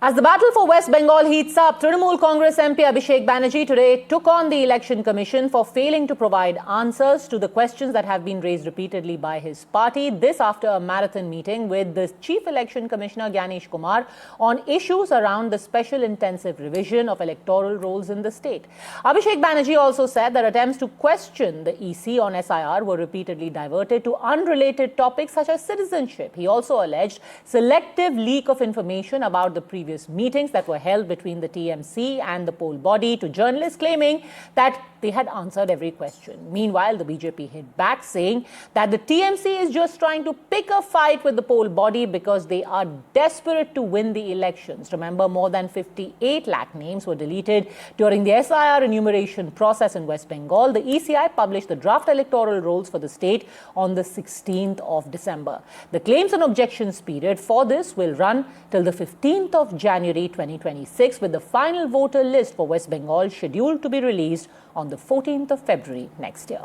As the battle for West Bengal heats up, Trinamool Congress MP Abhishek Banerjee today took on the Election Commission for failing to provide answers to the questions that have been raised repeatedly by his party. This after a marathon meeting with the Chief Election Commissioner Gyanesh Kumar on issues around the special intensive revision of electoral rolls in the state. Abhishek Banerjee also said that attempts to question the EC on SIR were repeatedly diverted to unrelated topics such as citizenship. He also alleged selective leak of information about the previous meetings that were held between the TMC and the poll body to journalists, claiming that they had answered every question. Meanwhile, the BJP hit back, saying that the TMC is just trying to pick a fight with the poll body because they are desperate to win the elections. Remember, more than 58 lakh names were deleted during the SIR enumeration process in West Bengal. The ECI published the draft electoral rolls for the state on the 16th of December. The claims and objections period for this will run till the 15th of January 2026, with the final voter list for West Bengal scheduled to be released on the 14th of February next year.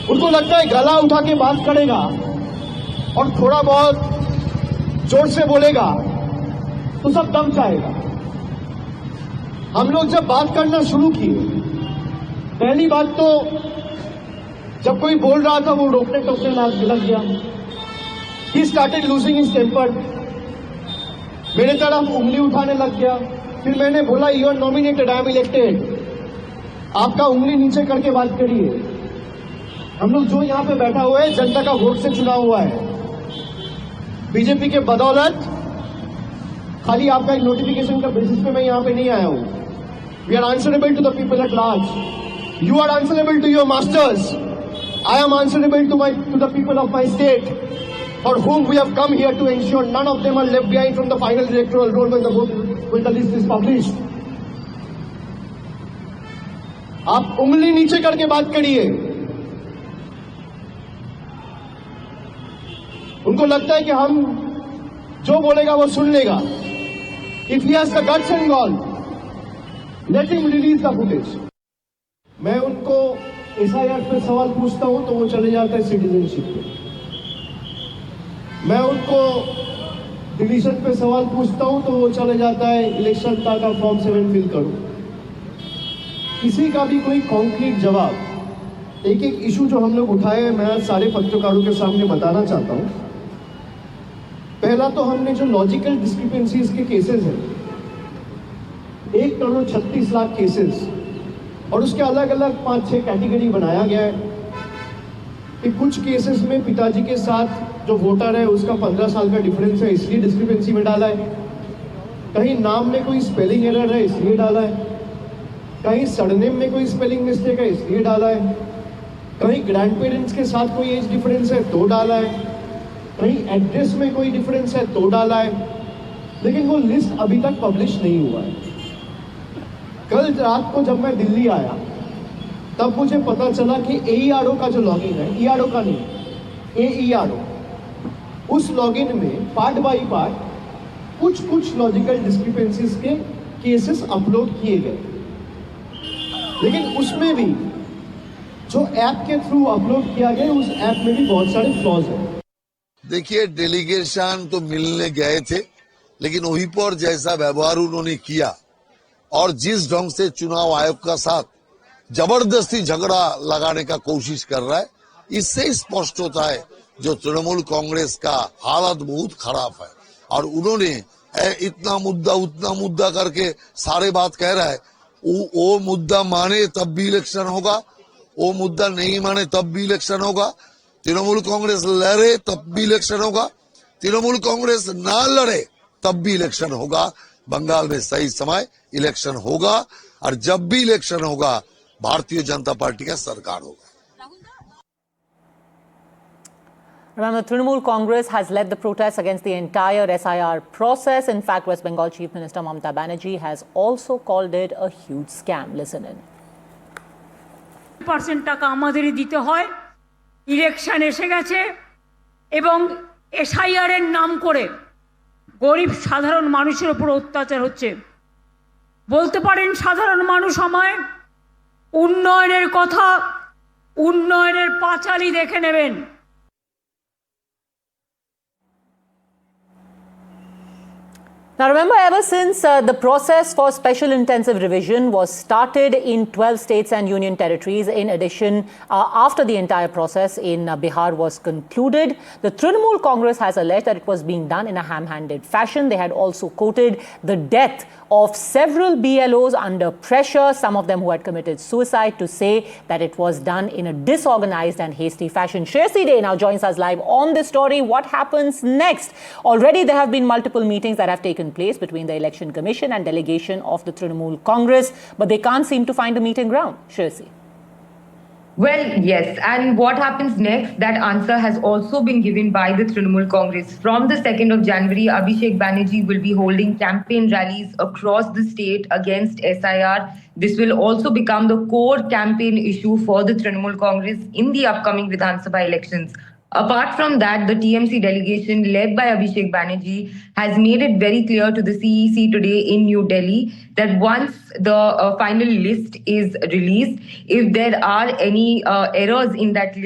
उनको लगता है गला उठा के बात करेगा और थोड़ा बहुत जोर से बोलेगा तो सब दम जाएगा। हम लोग जब बात करना शुरू किए, पहली बात तो जब कोई बोल रहा था वो रोकने टोकने लग गया। He started losing his temper. मेरे तरफ उंगली उठाने लग गया। फिर मैंने बोला, you are nominated, I am elected, आपका उंगली नीचे करके बात करिए। हम लोग जो यहाँ पे बैठा हुआ है जनता का वोट से चुना हुआ है। बीजेपी के बदौलत खाली आपका एक नोटिफिकेशन का बेसिस पे मैं यहाँ पे नहीं आया हूँ। We are answerable to the people at large. You are answerable to your masters. I am answerable to the people of my state, for whom we have come here to ensure none of them are left behind from the final electoral roll when the list is published. आप उंगली नीचे करके बात करिए। उनको लगता है कि हम जो बोलेगा वो सुन लेगा। If he has the guts and gall, let him release the footage. मैं उनको SIR पे सवाल पूछता हूं तो वो चले जाता है सिटीजनशिप पे। मैं उनको डिलीशन पे सवाल पूछता हूं तो वो चले जाता है इलेक्शन का फॉर्म 7 फिल करो। किसी का भी कोई कॉन्क्रीट जवाब, एक एक इशू जो हम लोग उठाए मैं आज सारे पत्रकारों के सामने बताना चाहता हूं। पहला तो हमने जो लॉजिकल डिस्क्रिपेंसीज के केसेस हैं, 1 करोड़ 36 लाख केसेस, और उसके अलग अलग 5-6 कैटेगरी बनाया गया है कि कुछ केसेस में पिताजी के साथ जो वोटर है उसका 15 साल का डिफरेंस है, इसलिए डिस्क्रिपेंसी में डाला है। कहीं नाम में कोई स्पेलिंग एरर है इसलिए डाला है, कहीं सरनेम में कोई स्पेलिंग मिस्टेक है इसलिए डाला है, कहीं ग्रैंड पेरेंट्स के साथ कोई एज डिफरेंस है तो डाला है, कहीं एड्रेस में कोई डिफरेंस है तो डाला है, लेकिन वो लिस्ट अभी तक पब्लिश नहीं हुआ है। कल रात को जब मैं दिल्ली आया तब मुझे पता चला कि AERO का जो लॉगिन है, ERO का नहीं, AERO, उस लॉगिन में पार्ट बाय पार्ट कुछ लॉजिकल डिस्क्रिपेंसीज के केसेस अपलोड किए गए, लेकिन उसमें भी जो ऐप के थ्रू अपलोड किया गया उस ऐप में भी बहुत सारे फ्लॉज हैं। देखिए, डेलीगेशन तो मिलने गए थे, लेकिन वहीं पर जैसा व्यवहार उन्होंने किया और जिस ढंग से चुनाव आयोग का साथ जबरदस्ती झगड़ा लगाने का कोशिश कर रहा है, इससे स्पष्ट होता है जो तृणमूल कांग्रेस का हालत बहुत खराब है। और उन्होंने इतना मुद्दा उतना मुद्दा करके सारे बात कह रहा है। वो मुद्दा माने तब भी इलेक्शन होगा, वो मुद्दा नहीं माने तब भी इलेक्शन होगा। तृणमूल कांग्रेस लड़े तब भी इलेक्शन होगा, तृणमूल कांग्रेस ना लड़े तब भी इलेक्शन होगा। बंगाल में सही समय इलेक्शन होगा, और जब भी इलेक्शन होगा भारतीय जनता पार्टी का सरकार होगा। Remember, Trinamool Congress has led the protests against the entire SIR process. In fact, West Bengal Chief Minister Mamata Banerjee has also called it a huge scam. Listen in. % টাকা আমাদেরই দিতে হয়, election এসে গেছে এবং SIR এর নাম করে গরিব সাধারণ মানুষের উপর অত্যাচার হচ্ছে। বলতে পারেন সাধারণ মানুষ আমায় উন্নয়নের কথা, উন্নয়নের পাঁচালী দেখে নেবেন। Now, remember, ever since the process for special intensive revision was started in 12 states and union territories, in addition, after the entire process in Bihar was concluded, the Trinamool Congress has alleged that it was being done in a ham-handed fashion. They had also quoted the death of several BLOs under pressure, some of them who had committed suicide, to say that it was done in a disorganized and hasty fashion. Shreyasi Dey now joins us live on this story. What happens next? Already there have been multiple meetings that have taken place between the Election Commission and delegation of the Trinamool Congress, but they can't seem to find a meeting ground. Shreyasi. Well, yes. And what happens next? That answer has also been given by the Trinamool Congress. From the 2nd of January, Abhishek Banerjee will be holding campaign rallies across the state against SIR. This will also become the core campaign issue for the Trinamool Congress in the upcoming Vidhan Sabha elections. Apart from that, the TMC delegation led by Abhishek Banerjee has made it very clear to the CEC today in New Delhi that once the final list is released, if there are any errors in that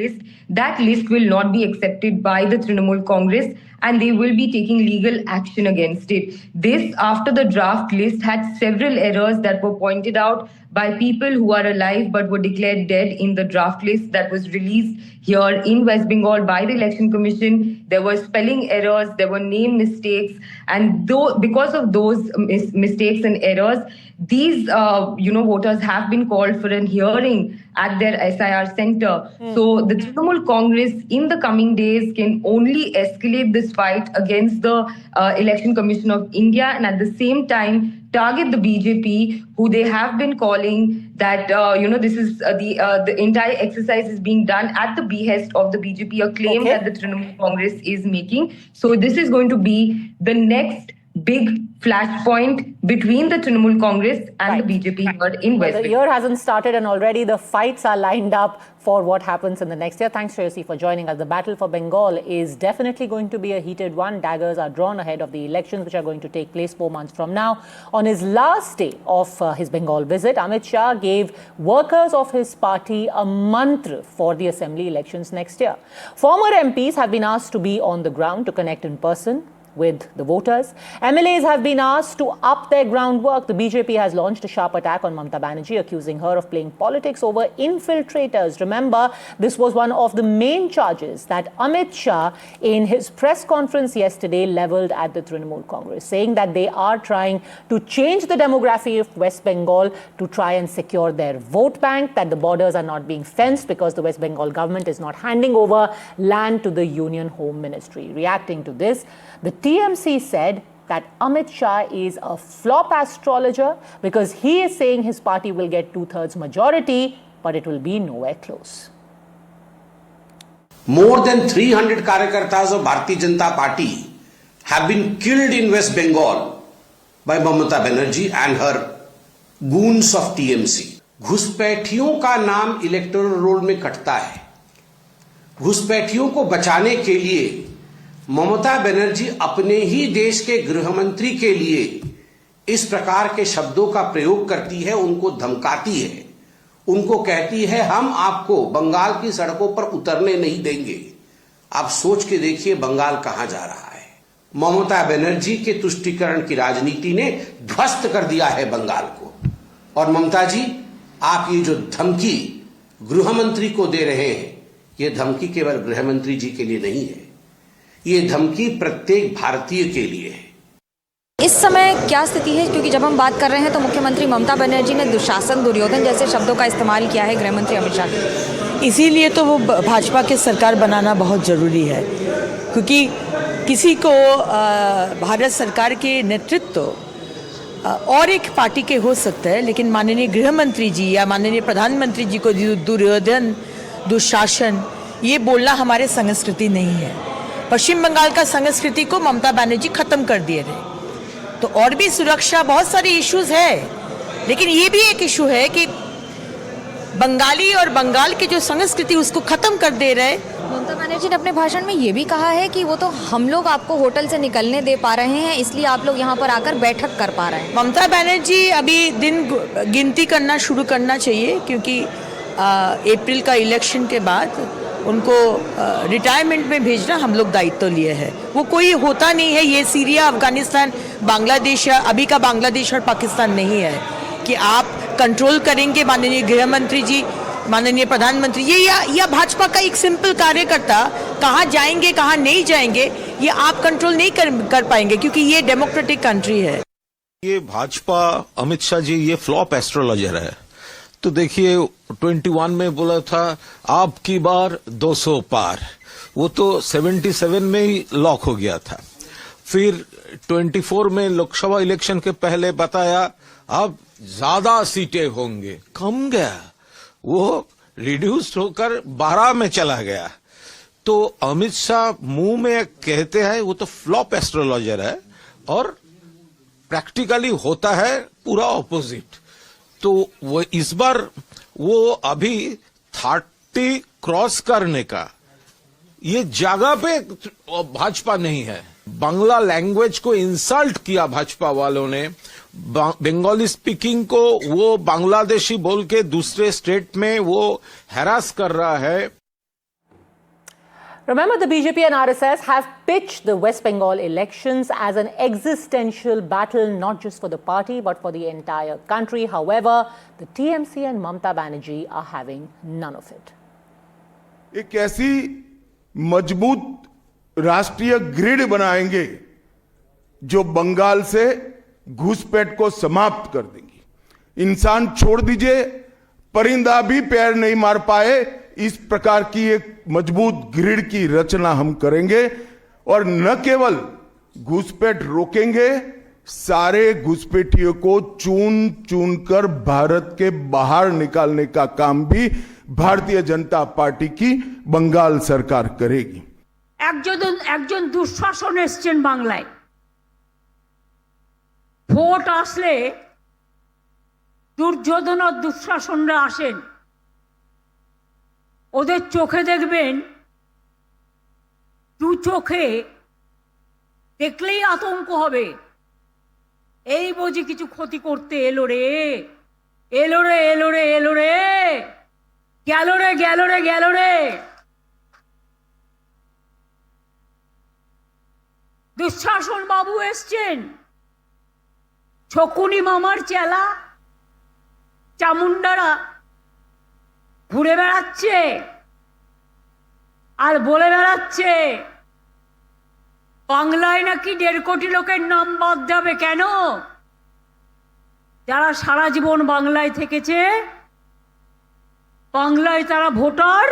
list will not be accepted by the Trinamool Congress and they will be taking legal action against it. This after the draft list had several errors that were pointed out by people who are alive but were declared dead in the draft list that was released here in West Bengal by the Election Commission. There were spelling errors, there were name mistakes, and because of those mistakes and errors, these voters have been called for a hearing at their SIR center. So the Trinamool Congress in the coming days can only escalate this fight against the Election Commission of India and at the same time target the BJP, who they have been calling that, this is the entire exercise is being done at the behest of the BJP, a claim that the Trinamool Congress is making. So this is going to be the next big flashpoint between the Trinamool Congress and the BJP here in West Bengal. The year hasn't started and already the fights are lined up for what happens in the next year. Thanks, Shreyasi, for joining us. The battle for Bengal is definitely going to be a heated one. Daggers are drawn ahead of the elections, which are going to take place 4 months from now. On his last day of his Bengal visit, Amit Shah gave workers of his party a mantra for the assembly elections next year. Former MPs have been asked to be on the ground to connect in person with the voters. MLAs have been asked to up their groundwork. The BJP has launched a sharp attack on Mamata Banerjee, accusing her of playing politics over infiltrators. Remember, this was one of the main charges that Amit Shah, in his press conference yesterday, leveled at the Trinamool Congress, saying that they are trying to change the demography of West Bengal to try and secure their vote bank, that the borders are not being fenced because the West Bengal government is not handing over land to the Union Home Ministry. Reacting to this, the TMC said that Amit Shah is a flop astrologer because he is saying his party will get 2/3 majority, but it will be nowhere close. More than 300 Karyakartas of Bharatiya Janata Party have been killed in West Bengal by Mamata Banerjee and her goons of TMC. घुसपैठियों का नाम electoral roll में कटता है. घुसपैठियों को बचाने के लिए ममता बनर्जी अपने ही देश के गृह मंत्री के लिए इस प्रकार के शब्दों का प्रयोग करती है, उनको धमकाती है, उनको कहती है हम आपको बंगाल की सड़कों पर उतरने नहीं देंगे. आप सोच के देखिए बंगाल कहां जा रहा है. ममता बनर्जी के तुष्टीकरण की राजनीति ने ध्वस्त कर दिया है बंगाल को. और ममता जी, आप ये जो धमकी गृह मंत्री को दे रहे हैं, ये धमकी केवल गृह मंत्री जी के लिए नहीं है, ये धमकी प्रत्येक भारतीय के लिए है. इस समय क्या स्थिति है, क्योंकि जब हम बात कर रहे हैं तो मुख्यमंत्री ममता बनर्जी ने दुशासन, दुर्योधन जैसे शब्दों का इस्तेमाल किया है गृह मंत्री अमित शाह ने. इसीलिए तो वो भाजपा के सरकार बनाना बहुत ज़रूरी है, क्योंकि किसी को भारत सरकार के नेतृत्व और एक पार्टी के हो सकता है, लेकिन माननीय गृह मंत्री जी या माननीय प्रधानमंत्री जी को दुर्योधन, दुशासन, ये बोलना हमारे संस्कृति नहीं है. पश्चिम बंगाल का संस्कृति को ममता बनर्जी खत्म कर दिए रहे. तो और भी सुरक्षा, बहुत सारे इश्यूज है, लेकिन ये भी एक इशू है कि बंगाली और बंगाल की जो संस्कृति उसको खत्म कर दे रहे. ममता बनर्जी ने अपने भाषण में ये भी कहा है कि वो तो हम लोग आपको होटल से निकलने दे पा रहे हैं, इसलिए आप लोग यहाँ पर आकर बैठक कर पा रहे हैं. ममता बनर्जी अभी दिन गिनती करना शुरू करना चाहिए, क्योंकि अप्रैल का इलेक्शन के बाद उनको रिटायरमेंट में भेजना हम लोग दायित्व लिए हैं। वो कोई होता नहीं है, ये सीरिया, अफगानिस्तान, बांग्लादेश या अभी का बांग्लादेश और पाकिस्तान नहीं है कि आप कंट्रोल करेंगे माननीय गृह मंत्री जी, माननीय प्रधानमंत्री ये या भाजपा का एक सिंपल कार्यकर्ता कहाँ जाएंगे कहाँ नहीं जाएंगे ये आप कंट्रोल नहीं कर पाएंगे, क्योंकि ये डेमोक्रेटिक कंट्री है। ये भाजपा, अमित शाह जी ये फ्लॉप एस्ट्रोलॉजर है। तो देखिए 21 में बोला था आप की बार 200 पार, वो तो 77 में ही लॉक हो गया था। फिर 24 में लोकसभा इलेक्शन के पहले बताया अब ज्यादा सीटें होंगे, कम गया, वो रिड्यूस होकर 12 में चला गया। तो अमित शाह मुंह में कहते हैं वो तो फ्लॉप एस्ट्रोलॉजर है और प्रैक्टिकली होता है पूरा ऑपोजिट। तो वो इस बार वो अभी 30 क्रॉस करने का ये जगह पे भाजपा नहीं है। बांग्ला लैंग्वेज को इंसल्ट किया भाजपा वालों ने, बंगाली स्पीकिंग को वो बांग्लादेशी बोल के दूसरे स्टेट में वो हैरास कर रहा है। Remember, the BJP and RSS have pitched the West Bengal elections as an existential battle, not just for the party, but for the entire country. However, the TMC and Mamata Banerjee are having none of it. एक ऐसी मजबूत राष्ट्रीय grid बनाएंगे जो बंगाल से घुसपैठ को समाप्त कर देंगी। इंसान छोड़ दीजिए, परिंदा भी पैर नहीं मार पाए, इस प्रकार की एक मजबूत ग्रिड की रचना हम करेंगे और न केवल घुसपैठ रोकेंगे, सारे घुसपैठियों को चुन चुन कर भारत के बाहर निकालने का काम भी भारतीय जनता पार्टी की बंगाल सरकार करेगी। একজন দুঃশাসন এসছেন বাংলায়, ভোট আসলে দুর্যোধন আর দুঃশাসনরা আসেন, ওদের চোখে দেখবেন, দু চোখে দেখলেই আতঙ্ক হবে, এই বুঝি কিছু ক্ষতি করতে এলো রে, এলো রে, এলো রে, এলো রে, গেল রে, গেল রে, গেল রে। দুঃশাসন বাবু এসছেন, শকুনি মামার চেলা চামুন্ডারা ঘুরে বেড়াচ্ছে আর বলে বেড়াচ্ছে বাংলায় নাকি 1.5 কোটি লোকের নাম বাদ যাবে। কেন? যারা সারা জীবন বাংলায় থেকেছে, বাংলায় তারা ভোটার,